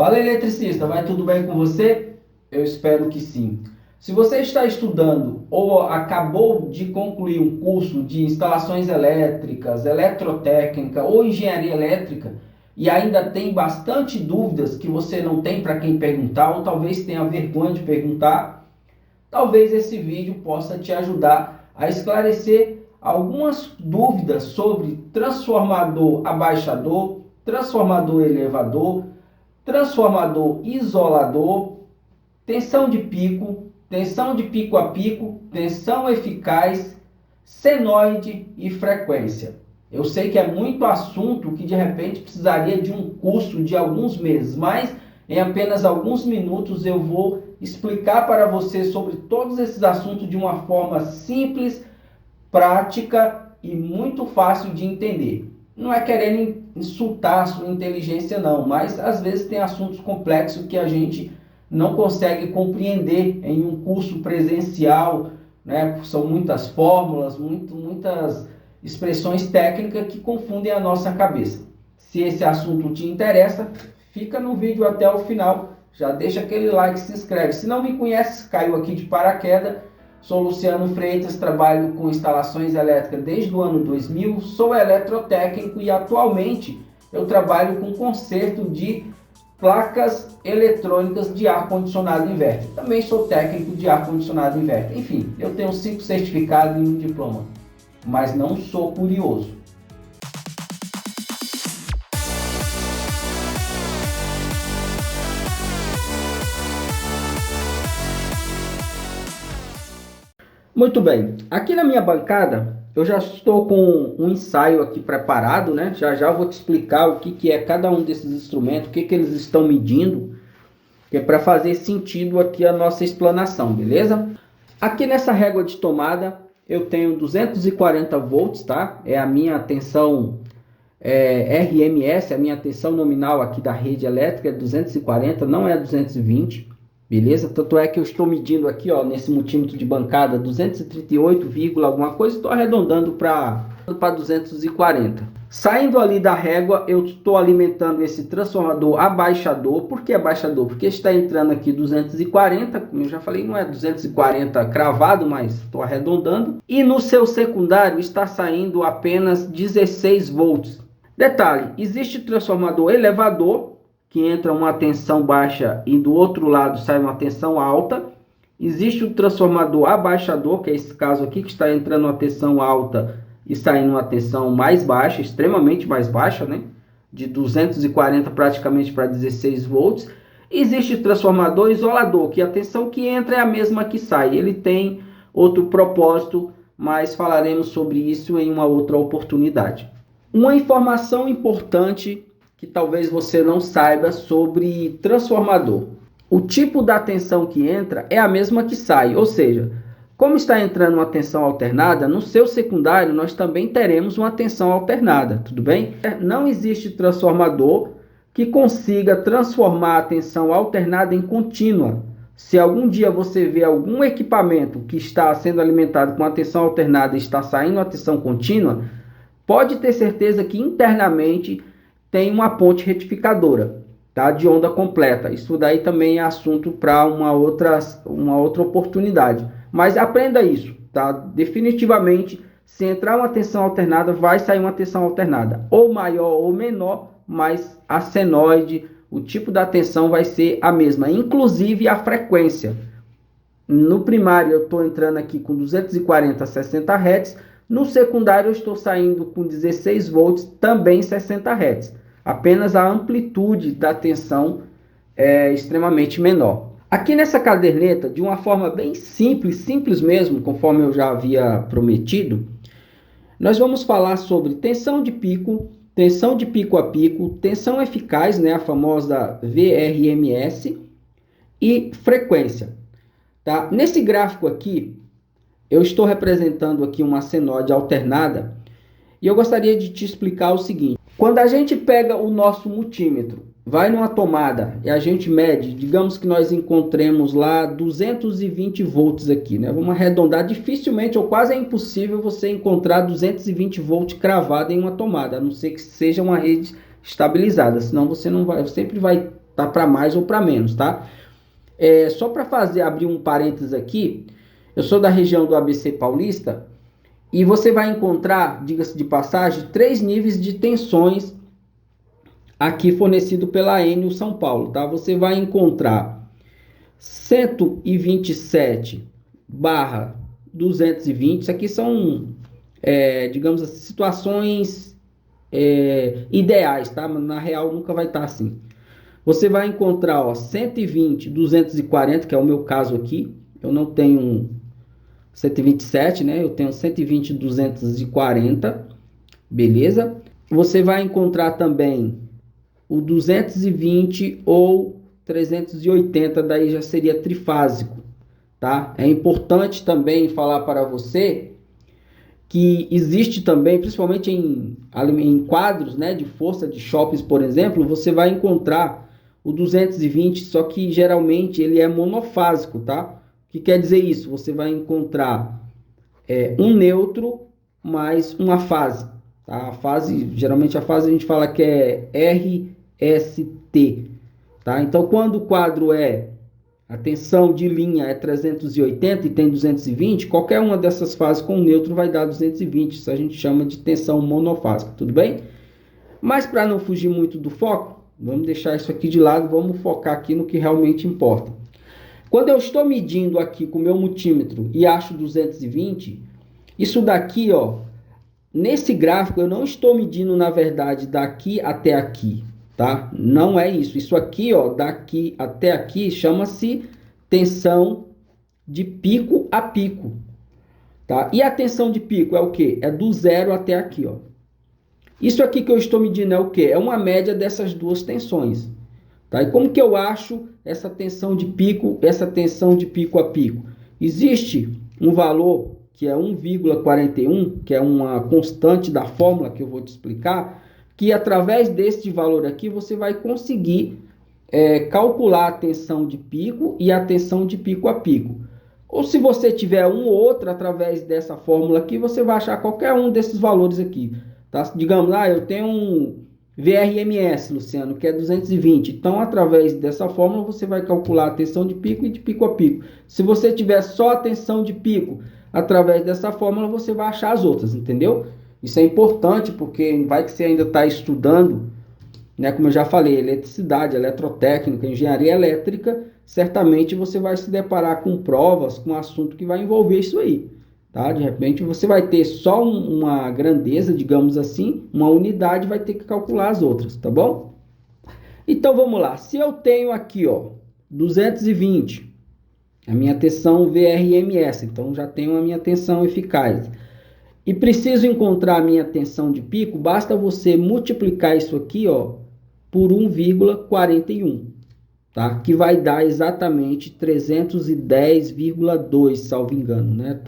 Fala, eletricista, vai tudo bem com você? Eu espero que sim. Se você está estudando ou acabou de concluir um curso de instalações elétricas, eletrotécnica ou engenharia elétrica e ainda tem bastante dúvidas que você não tem para quem perguntar ou talvez tenha vergonha de perguntar, talvez esse vídeo possa te ajudar a esclarecer algumas dúvidas sobre transformador abaixador, transformador elevador, transformador isolador, tensão de pico a pico, tensão eficaz, senoide e frequência. Eu sei que é muito assunto que de repente precisaria de um curso de alguns meses, mas em apenas alguns minutos eu vou explicar para você sobre todos esses assuntos de uma forma simples, prática e muito fácil de entender. Não é querendo insultar a sua inteligência não, mas às vezes tem assuntos complexos que a gente não consegue compreender em um curso presencial, né? São muitas fórmulas, muitas expressões técnicas que confundem a nossa cabeça. Se esse assunto te interessa, fica no vídeo até o final, já deixa aquele like, se inscreve. Se não me conhece, caiu aqui de paraquedas, sou Luciano Freitas, trabalho com instalações elétricas desde o ano 2000, sou eletrotécnico e atualmente eu trabalho com conserto de placas eletrônicas de ar-condicionado inverter. Também sou técnico de ar-condicionado inverter. Enfim, eu tenho 5 certificados e um diploma, mas não sou curioso. Muito bem, aqui na minha bancada eu já estou com um ensaio aqui preparado, né? Já eu vou te explicar o que é cada um desses instrumentos, o que eles estão medindo, que é para fazer sentido aqui a nossa explanação, beleza? Aqui nessa régua de tomada eu tenho 240 volts, tá? É a minha tensão RMS, a minha tensão nominal aqui da rede elétrica é 240, não é 220. Beleza? Tanto é que eu estou medindo aqui, ó, nesse multímetro de bancada 238, alguma coisa, estou arredondando para 240. Saindo ali da régua, eu estou alimentando esse transformador abaixador. Por que abaixador? Porque está entrando aqui 240, como eu já falei, não é 240 cravado, mas estou arredondando. E no seu secundário está saindo apenas 16 volts. Detalhe, existe transformador elevador, que entra uma tensão baixa e do outro lado sai uma tensão alta. Existe o transformador abaixador, que é esse caso aqui, que está entrando uma tensão alta e saindo uma tensão mais baixa, extremamente mais baixa, né? De 240 praticamente para 16 volts. Existe o transformador isolador, que a tensão que entra é a mesma que sai. Ele tem outro propósito, mas falaremos sobre isso em uma outra oportunidade. Uma informação importante que talvez você não saiba sobre transformador. O tipo da tensão que entra é a mesma que sai, ou seja, como está entrando uma tensão alternada, no seu secundário nós também teremos uma tensão alternada, tudo bem? Não existe transformador que consiga transformar a tensão alternada em contínua. Se algum dia você vê algum equipamento que está sendo alimentado com a tensão alternada e está saindo a tensão contínua, pode ter certeza que internamente tem uma ponte retificadora, tá? De onda completa. Isso daí também é assunto para uma outra oportunidade. Mas aprenda isso, tá? Definitivamente, se entrar uma tensão alternada, vai sair uma tensão alternada. Ou maior ou menor, mas a senoide, o tipo da tensão vai ser a mesma. Inclusive a frequência. No primário eu estou entrando aqui com 240 a 60 Hz. No secundário eu estou saindo com 16 volts, também 60 Hz. Apenas a amplitude da tensão é extremamente menor. Aqui nessa caderneta, de uma forma bem simples mesmo, conforme eu já havia prometido, nós vamos falar sobre tensão de pico a pico, tensão eficaz, né, a famosa VRMS, e frequência. Tá? Nesse gráfico aqui, eu estou representando aqui uma senoide alternada e eu gostaria de te explicar o seguinte. Quando a gente pega o nosso multímetro, vai numa tomada e a gente mede, digamos que nós encontremos lá 220 volts aqui, né? Vamos arredondar, dificilmente ou quase é impossível você encontrar 220 volts cravado em uma tomada, a não ser que seja uma rede estabilizada, senão você não vai, sempre vai tá para mais ou para menos, tá? Só para abrir um parênteses aqui, eu sou da região do ABC Paulista e você vai encontrar, diga-se de passagem, 3 níveis de tensões aqui fornecido pela Enel São Paulo, tá? Você vai encontrar 127/220, isso aqui são, digamos assim, situações ideais, tá? Mas na real nunca vai estar assim. Você vai encontrar, ó, 120/240, que é o meu caso aqui. Eu não tenho 127, né? Eu tenho 120/240, beleza? Você vai encontrar também o 220 ou 380, daí já seria trifásico, tá? É importante também falar para você que existe também, principalmente em quadros, né, de força de shoppings, por exemplo, você vai encontrar o 220, só que geralmente ele é monofásico, tá? O que quer dizer isso? Você vai encontrar um neutro mais uma fase, tá? A fase, geralmente a fase a gente fala que é RST, tá? Então, quando o quadro a tensão de linha é 380 e tem 220, qualquer uma dessas fases com neutro vai dar 220, isso a gente chama de tensão monofásica, tudo bem? Mas para não fugir muito do foco, vamos deixar isso aqui de lado, vamos focar aqui no que realmente importa. Quando eu estou medindo aqui com o meu multímetro e acho 220, isso daqui, ó, nesse gráfico eu não estou medindo, na verdade, daqui até aqui, tá? Não é isso. Isso aqui, ó, daqui até aqui, chama-se tensão de pico a pico, tá? E a tensão de pico é o quê? É do zero até aqui, ó. Isso aqui que eu estou medindo é o quê? É uma média dessas duas tensões, tá? E como que eu acho essa tensão de pico a pico? Existe um valor que é 1,41, que é uma constante da fórmula que eu vou te explicar, que através deste valor aqui você vai conseguir calcular a tensão de pico e a tensão de pico a pico. Ou se você tiver um ou outro através dessa fórmula aqui, você vai achar qualquer um desses valores aqui. Tá? Digamos, eu tenho um VRMS, Luciano, que é 220. Então, através dessa fórmula, você vai calcular a tensão de pico e de pico a pico. Se você tiver só a tensão de pico, através dessa fórmula, você vai achar as outras, entendeu? Isso é importante, porque vai que você ainda está estudando, né? Como eu já falei, eletricidade, eletrotécnica, engenharia elétrica, certamente você vai se deparar com provas, com assunto que vai envolver isso aí. Tá? De repente você vai ter só uma grandeza, digamos assim, uma unidade, vai ter que calcular as outras, tá bom? Então vamos lá, se eu tenho aqui, ó, 220, a minha tensão VRMS, então já tenho a minha tensão eficaz, e preciso encontrar a minha tensão de pico, basta você multiplicar isso aqui, ó, por 1,41, tá? Que vai dar exatamente 310,2, salvo engano, né?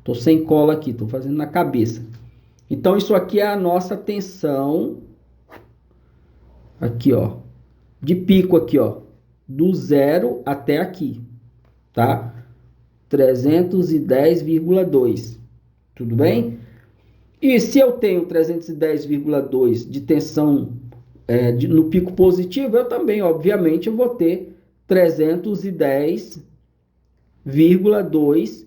Tô sem cola aqui, tô fazendo na cabeça. Então, isso aqui é a nossa tensão, aqui, ó, de pico aqui, ó, do zero até aqui, tá? 310,2, tudo bem? E se eu tenho 310,2 de tensão no pico positivo, eu também, obviamente, eu vou ter 310,2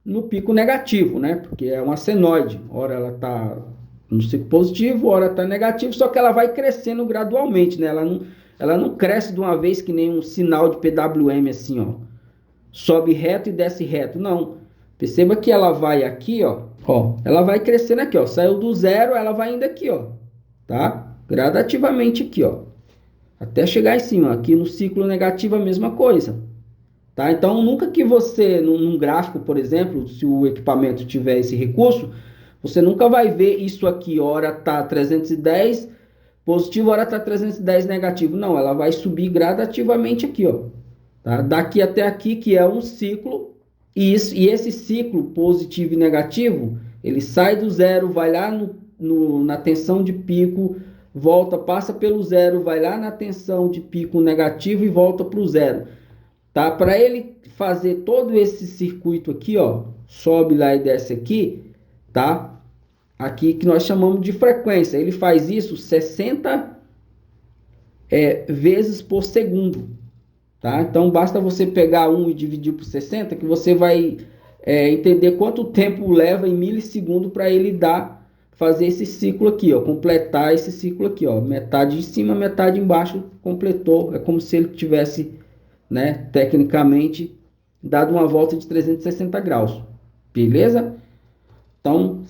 no pico negativo, né? Porque é uma senoide. Ora ela está no ciclo positivo, ora está negativo, só que ela vai crescendo gradualmente, né? Ela não cresce de uma vez que nem um sinal de PWM assim, ó. Sobe reto e desce reto, não. Perceba que ela vai aqui, ó. Ela vai crescendo aqui, ó. Saiu do zero, ela vai indo aqui, ó. Tá? Gradativamente aqui, ó. Até chegar em cima. Aqui no ciclo negativo a mesma coisa. Tá? Então, nunca que você, num gráfico, por exemplo, se o equipamento tiver esse recurso, você nunca vai ver isso aqui, hora tá 310 positivo, hora tá 310 negativo. Não, ela vai subir gradativamente aqui, ó. Tá? Daqui até aqui, que é um ciclo, e esse ciclo positivo e negativo, ele sai do zero, vai lá na tensão de pico, volta, passa pelo zero, vai lá na tensão de pico negativo e volta para o zero. Tá? Para ele fazer todo esse circuito aqui, ó, sobe lá e desce aqui, tá? Aqui que nós chamamos de frequência. Ele faz isso 60 vezes por segundo, tá? Então basta você pegar 1 e dividir por 60 que você vai entender quanto tempo leva em milissegundo para ele fazer esse ciclo aqui, ó, completar esse ciclo aqui, ó, metade em cima, metade embaixo, completou. É como se ele tivesse, né, tecnicamente dado uma volta de 360 graus, beleza? Então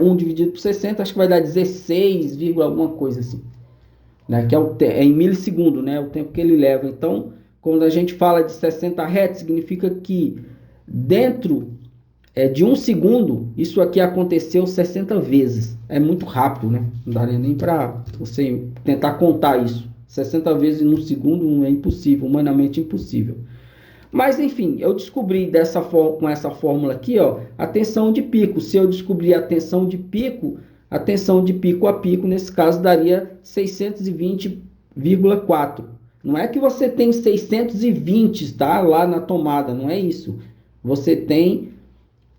1 dividido por 60, acho que vai dar 16, alguma coisa assim, né, que é em milissegundo, né, o tempo que ele leva. Então, quando a gente fala de 60 Hz, significa que dentro de 1 segundo, isso aqui aconteceu 60 vezes. É muito rápido, né? Não daria nem para você tentar contar isso. 60 vezes em 1 segundo é impossível, humanamente impossível. Mas, enfim, eu descobri com essa fórmula aqui, ó, a tensão de pico. Se eu descobrir a tensão de pico a pico, nesse caso, daria 620,4. Não é que você tem 620, tá? Lá na tomada, não é isso. Você tem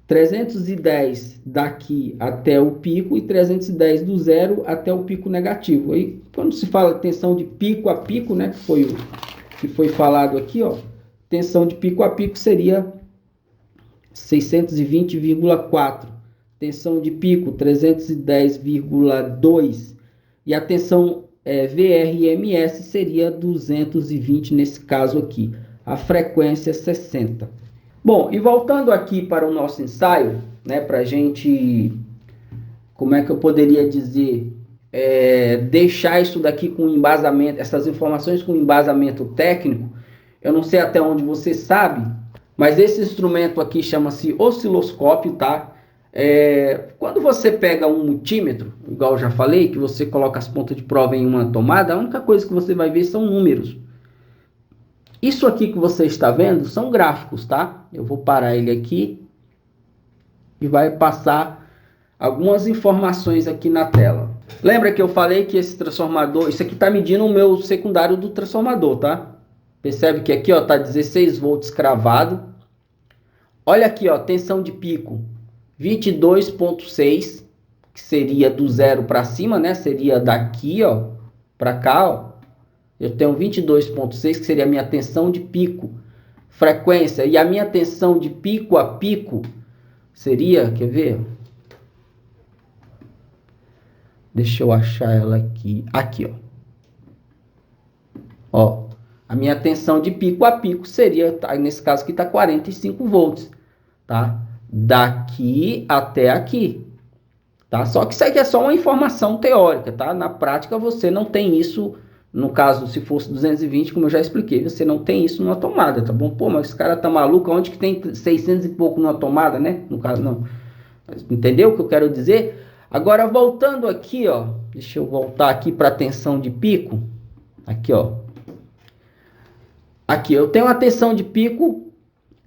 310 daqui até o pico e 310 do zero até o pico negativo. Aí, quando se fala tensão de pico a pico, né, que foi falado aqui, ó, tensão de pico a pico seria 620,4. Tensão de pico 310,2 e a tensão VRMS seria 220 nesse caso aqui. A frequência 60. Bom, e voltando aqui para o nosso ensaio, né, para a gente, como é que eu poderia dizer, deixar isso daqui com embasamento, essas informações com embasamento técnico. Eu não sei até onde você sabe, mas esse instrumento aqui chama-se osciloscópio, tá? Quando você pega um multímetro, igual eu já falei, que você coloca as pontas de prova em uma tomada, a única coisa que você vai ver são números. Isso aqui que você está vendo são gráficos, tá? Eu vou parar ele aqui e vai passar algumas informações aqui na tela. Lembra que eu falei que esse transformador, isso aqui está medindo o meu secundário do transformador, tá? Percebe que aqui, ó, tá 16 volts cravado. Olha aqui, ó, tensão de pico 22,6, que seria do zero para cima, né? Seria daqui, ó, para cá, ó. Eu tenho 22,6, que seria a minha tensão de pico, frequência. E a minha tensão de pico a pico seria, quer ver? Deixa eu achar ela aqui. Aqui, ó. Ó, a minha tensão de pico a pico seria, tá, nesse caso aqui tá 45 volts, tá? Daqui até aqui, tá? Só que isso aqui é só uma informação teórica, tá? Na prática você não tem isso. No caso, se fosse 220, como eu já expliquei, você não tem isso numa tomada, tá bom? Pô, mas esse cara tá maluco, onde que tem 600 e pouco numa tomada, né? No caso, não. Entendeu o que eu quero dizer? Agora, voltando aqui, ó. Deixa eu voltar aqui para a tensão de pico. Aqui, ó. Aqui, eu tenho a tensão de pico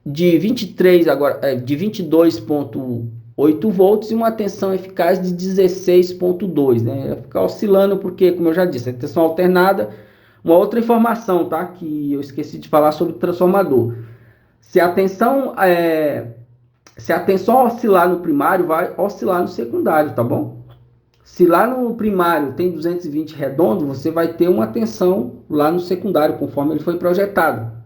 de 23, agora, de 22,8 volts e uma tensão eficaz de 16,2, né? Vai ficar oscilando porque, como eu já disse, a tensão alternada. Uma outra informação, tá? Que eu esqueci de falar sobre o transformador. Se a tensão oscilar no primário, vai oscilar no secundário, tá bom? Se lá no primário tem 220 redondo, você vai ter uma tensão lá no secundário, conforme ele foi projetado.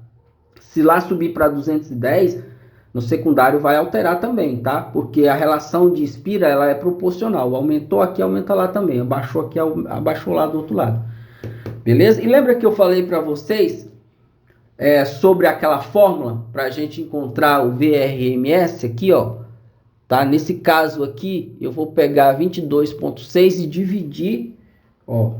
Se lá subir para 210, no secundário vai alterar também, tá? Porque a relação de Spira, ela é proporcional. Aumentou aqui, aumenta lá também. Abaixou aqui, abaixou lá do outro lado. Beleza? E lembra que eu falei para vocês sobre aquela fórmula para a gente encontrar o VRMS aqui, ó. Tá? Nesse caso aqui, eu vou pegar 22,6 e dividir, ó.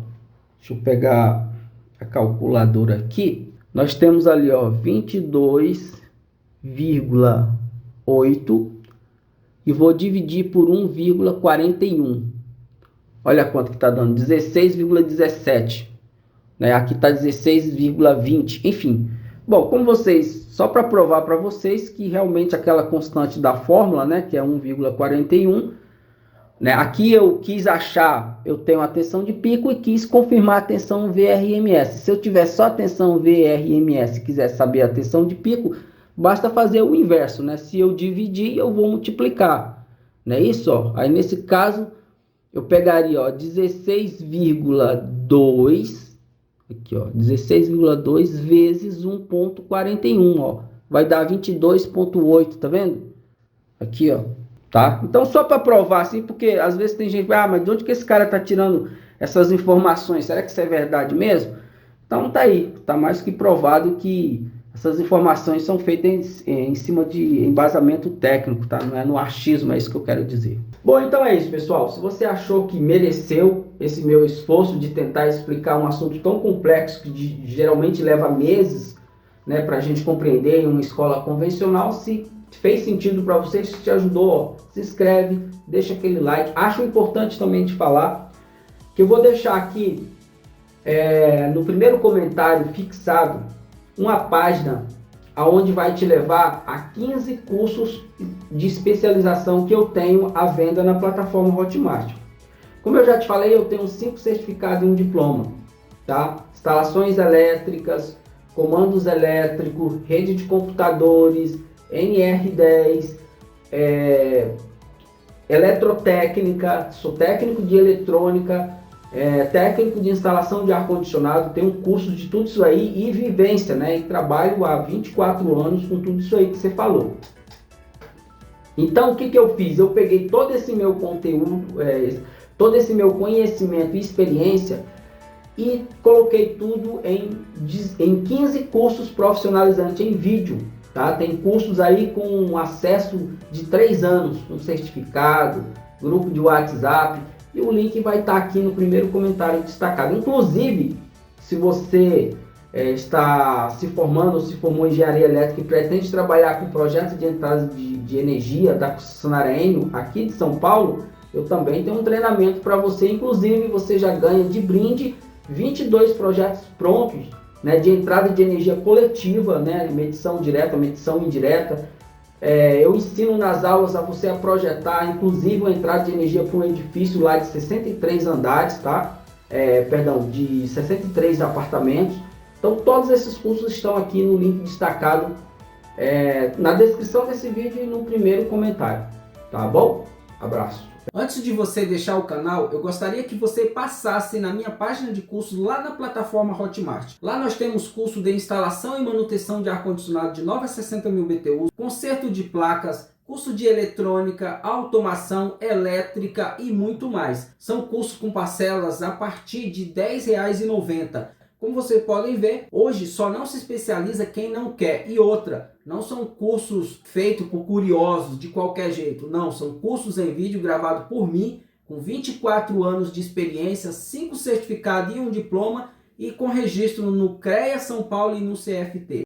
Deixa eu pegar a calculadora aqui. Nós temos ali, ó, 22,8 e vou dividir por 1,41. Olha quanto que tá dando, 16,17. Né? Aqui tá 16,20, enfim. Bom, como vocês, só para provar para vocês que realmente aquela constante da fórmula, né, que é 1,41, né, aqui eu quis achar, eu tenho a tensão de pico e quis confirmar a tensão VRMS. Se eu tiver só a tensão VRMS e quiser saber a tensão de pico, basta fazer o inverso, né? Se eu dividir, eu vou multiplicar, não é isso? Ó? Aí nesse caso, eu pegaria, ó, 16,2 Aqui, ó, 16,2 vezes 1,41, ó. Vai dar 22,8, tá vendo? Aqui, ó, tá? Então, só para provar, assim, porque às vezes tem gente, mas de onde que esse cara tá tirando essas informações? Será que isso é verdade mesmo? Então, tá aí, tá mais que provado que essas informações são feitas em cima de embasamento técnico, tá? Não é no achismo, é isso que eu quero dizer. Bom, então é isso, pessoal. Se você achou que mereceu esse meu esforço de tentar explicar um assunto tão complexo que geralmente leva meses, né, para a gente compreender em uma escola convencional, se fez sentido para você, se te ajudou, ó, se inscreve, deixa aquele like. Acho importante também de falar que eu vou deixar aqui no primeiro comentário fixado uma página aonde vai te levar a 15 cursos de especialização que eu tenho à venda na plataforma Hotmart. Como eu já te falei, eu tenho 5 certificados e um diploma, tá? Instalações elétricas, comandos elétricos, rede de computadores, NR10, eletrotécnica, sou técnico de eletrônica, técnico de instalação de ar-condicionado, tenho um curso de tudo isso aí e vivência, né? E trabalho há 24 anos com tudo isso aí que você falou. Então, o que eu fiz? Eu peguei todo esse meu conteúdo, todo esse meu conhecimento e experiência e coloquei tudo em 15 cursos profissionalizantes em vídeo. Tá? Tem cursos aí com acesso de 3 anos, com certificado, grupo de WhatsApp, e o link vai estar aqui no primeiro comentário destacado. Inclusive, se você está se formando ou se formou em engenharia elétrica e pretende trabalhar com projetos de entrada de energia da concessionária Enel aqui de São Paulo, eu também tenho um treinamento para você. Inclusive, você já ganha de brinde 22 projetos prontos, né, de entrada de energia coletiva, né, medição direta, medição indireta. Eu ensino nas aulas a você a projetar, inclusive, uma entrada de energia para um edifício lá de 63 andares, tá? De 63 apartamentos. Então, todos esses cursos estão aqui no link destacado na descrição desse vídeo e no primeiro comentário, tá bom? Abraço! Antes de você deixar o canal, eu gostaria que você passasse na minha página de cursos lá na plataforma Hotmart. Lá nós temos curso de instalação e manutenção de ar-condicionado de 9 a 60 mil BTUs, conserto de placas, curso de eletrônica, automação, elétrica e muito mais. São cursos com parcelas a partir de R$ 10,90. Como vocês podem ver, hoje só não se especializa quem não quer. E outra, não são cursos feitos por curiosos de qualquer jeito. Não, são cursos em vídeo gravados por mim, com 24 anos de experiência, 5 certificados e um diploma, e com registro no CREA São Paulo e no CFT.